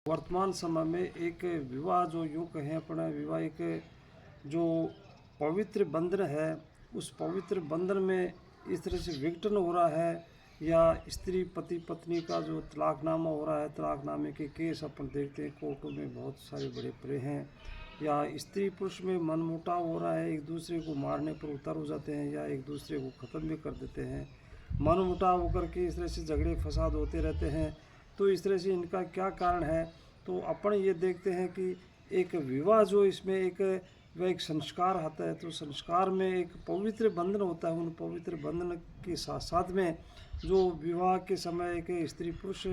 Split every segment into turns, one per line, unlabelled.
वर्तमान समय में एक विवाह जो यूँ कहें अपना विवाह एक जो पवित्र बंधन है, उस पवित्र बंधन में इस तरह से विघटन हो रहा है या स्त्री पति पत्नी का जो तलाकनामा हो रहा है, तलाकनामे के केस अपन देखते हैं कोर्टों में बहुत सारे बड़े बड़े हैं, या स्त्री पुरुष में मनमुटाव हो रहा है, एक दूसरे को मारने पर उतर हो जाते हैं या एक दूसरे को ख़त्म भी कर देते हैं। मनमुटाव होकर के इस तरह से झगड़े फसाद होते रहते हैं। तो इस तरह से इनका क्या कारण है, तो अपन ये देखते हैं कि एक विवाह जो इसमें एक वह एक संस्कार आता है, तो संस्कार में एक पवित्र बंधन होता है। उन पवित्र बंधन के साथ साथ में जो विवाह के समय एक स्त्री पुरुष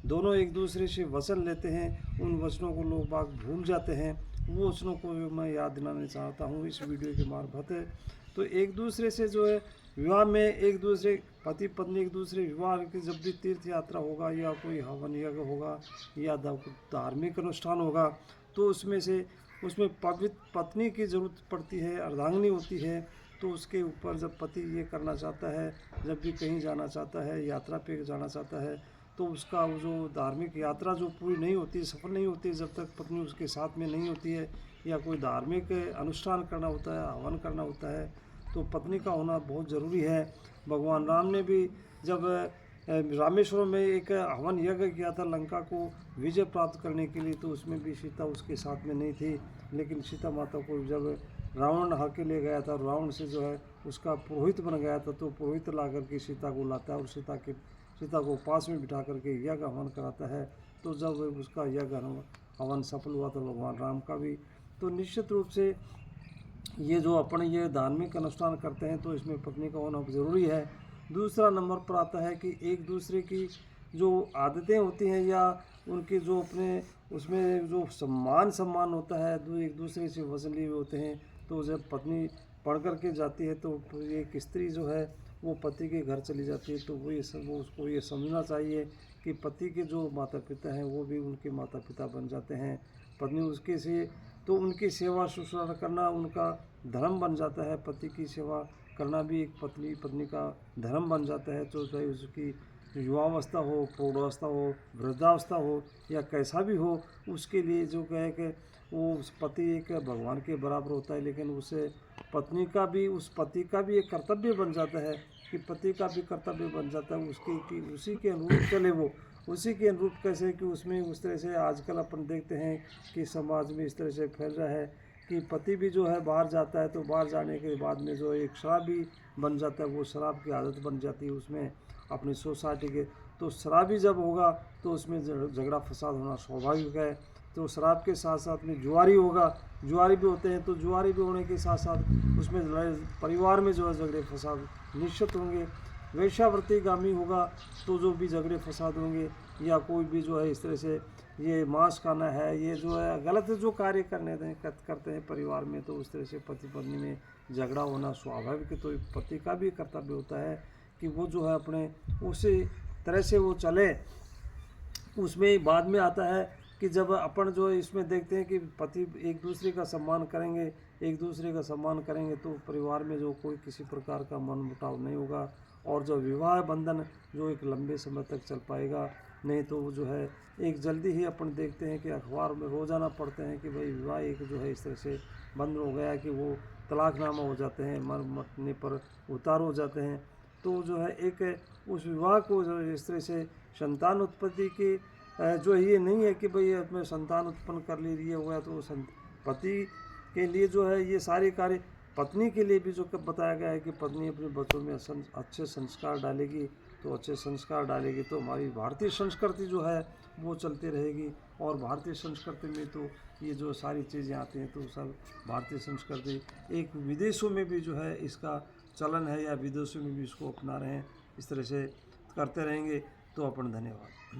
दोनों एक दूसरे से वचन लेते हैं, उन वचनों को लोग बाग भूल जाते हैं। वो वचनों को मैं याद दिलाना चाहता हूँ इस वीडियो के मार्फत। तो एक दूसरे से जो है विवाह में एक दूसरे पति पत्नी एक दूसरे विवाह की जब भी तीर्थ यात्रा होगा या कोई हवन यज्ञ होगा या धार्मिक अनुष्ठान होगा, तो उसमें पवित्र पत्नी की ज़रूरत पड़ती है, अर्धांगिनी होती है। तो उसके ऊपर जब पति ये करना चाहता है, जब भी कहीं जाना चाहता है, यात्रा पे जाना चाहता है, तो उसका वो जो धार्मिक यात्रा जो पूरी नहीं होती, सफल नहीं होती जब तक पत्नी उसके साथ में नहीं होती है, या कोई धार्मिक अनुष्ठान करना होता है, हवन करना होता है, तो पत्नी का होना बहुत ज़रूरी है। भगवान राम ने भी जब रामेश्वरम में एक हवन यज्ञ किया था लंका को विजय प्राप्त करने के लिए, तो उसमें भी सीता उसके साथ में नहीं थी। लेकिन सीता माता को जब रावण नहा के ले गया था, रावण से जो है उसका पुरोहित बन गया था, तो पुरोहित ला करके सीता को लाता है और सीता को पास में बिठा करके यज्ञ हवन कराता है। तो जब उसका यज्ञ हवन सफल हुआ तो भगवान राम का भी। तो निश्चित रूप से ये जो अपन ये धार्मिक अनुष्ठान करते हैं, तो इसमें पत्नी का होना ज़रूरी है। दूसरा नंबर पर आता है कि एक दूसरे की जो आदतें होती हैं या उनके जो अपने उसमें जो सम्मान होता है, एक दूसरे से वचन लिए हुए होते हैं। तो जब पत्नी पढ़ कर के जाती है, तो एक स्त्री जो है वो पति के घर चली जाती है, तो वो उसको ये समझना चाहिए कि पति के जो माता पिता हैं वो भी उनके माता पिता बन जाते हैं। पत्नी उसके से तो उनकी सेवा शुश्रूषा करना उनका धर्म बन जाता है। पति की सेवा करना भी एक पत्नी का धर्म बन जाता है। तो चाहे उसकी युवावस्था हो, प्रौढ़ावस्था हो, वृद्धावस्था हो या कैसा भी हो, उसके लिए जो कहे कि वो उस पति एक भगवान के बराबर होता है। लेकिन उसे पत्नी का भी उस पति का भी एक कर्तव्य बन जाता है कि पति का भी कर्तव्य बन जाता है उसके कि उसी के अनुरूप चले वो। उसी के अनुरूप कैसे कि उसमें उस तरह से आजकल अपन देखते हैं कि समाज में इस तरह से फैल रहा है कि पति भी जो है बाहर जाता है, तो बाहर जाने के बाद में जो एक शराबी बन जाता है, वो शराब की आदत बन जाती है उसमें अपनी सोसाइटी के। तो शराबी जब होगा तो उसमें झगड़ा फसाद होना स्वाभाविक है। तो शराब के साथ साथ में जुआरी होगा, जुआरी भी होते हैं, तो जुआरी भी होने के साथ साथ उसमें परिवार में जो है झगड़े फसाद निश्चित होंगे। वेश्यावृत्तिगामी होगा तो जो भी झगड़े फसाद होंगे, या कोई भी जो है इस तरह से ये मांस खाना है, ये जो है गलत जो कार्य करते हैं परिवार में, तो उस तरह से पति पत्नी में झगड़ा होना स्वाभाविक है। तो पति का भी कर्तव्य होता है कि वो जो है अपने उसी तरह से वो चले। उसमें बाद में आता है कि जब अपन जो इसमें देखते हैं कि पति एक दूसरे का सम्मान करेंगे, तो परिवार में जो कोई किसी प्रकार का मनमुटाव नहीं होगा, और जो विवाह बंधन जो एक लंबे समय तक चल पाएगा। नहीं तो वो जो है एक जल्दी ही अपन देखते हैं कि अखबार में रोज़ाना पढ़ते हैं कि भाई विवाह एक जो है इस तरह से बंद हो गया कि वो तलाकनामा हो जाते हैं, मरने पर उतार हो जाते हैं। तो जो है एक उस विवाह को जो इस तरह से संतान उत्पत्ति की जो ये नहीं है कि भाई अपने संतान उत्पन्न कर ले रही है हुआ, तो पति के लिए जो है ये सारे कार्य, पत्नी के लिए भी जो बताया गया है कि पत्नी अपने बच्चों में अच्छे संस्कार डालेगी, तो अच्छे संस्कार डालेगी तो हमारी भारतीय संस्कृति जो है वो चलती रहेगी। और भारतीय संस्कृति में तो ये जो सारी चीज़ें आती हैं, तो सब भारतीय संस्कृति एक विदेशों में भी जो है इसका चलन है, या विदेशों में भी इसको अपना रहे हैं, इस तरह से करते रहेंगे। तो अपन धन्यवाद।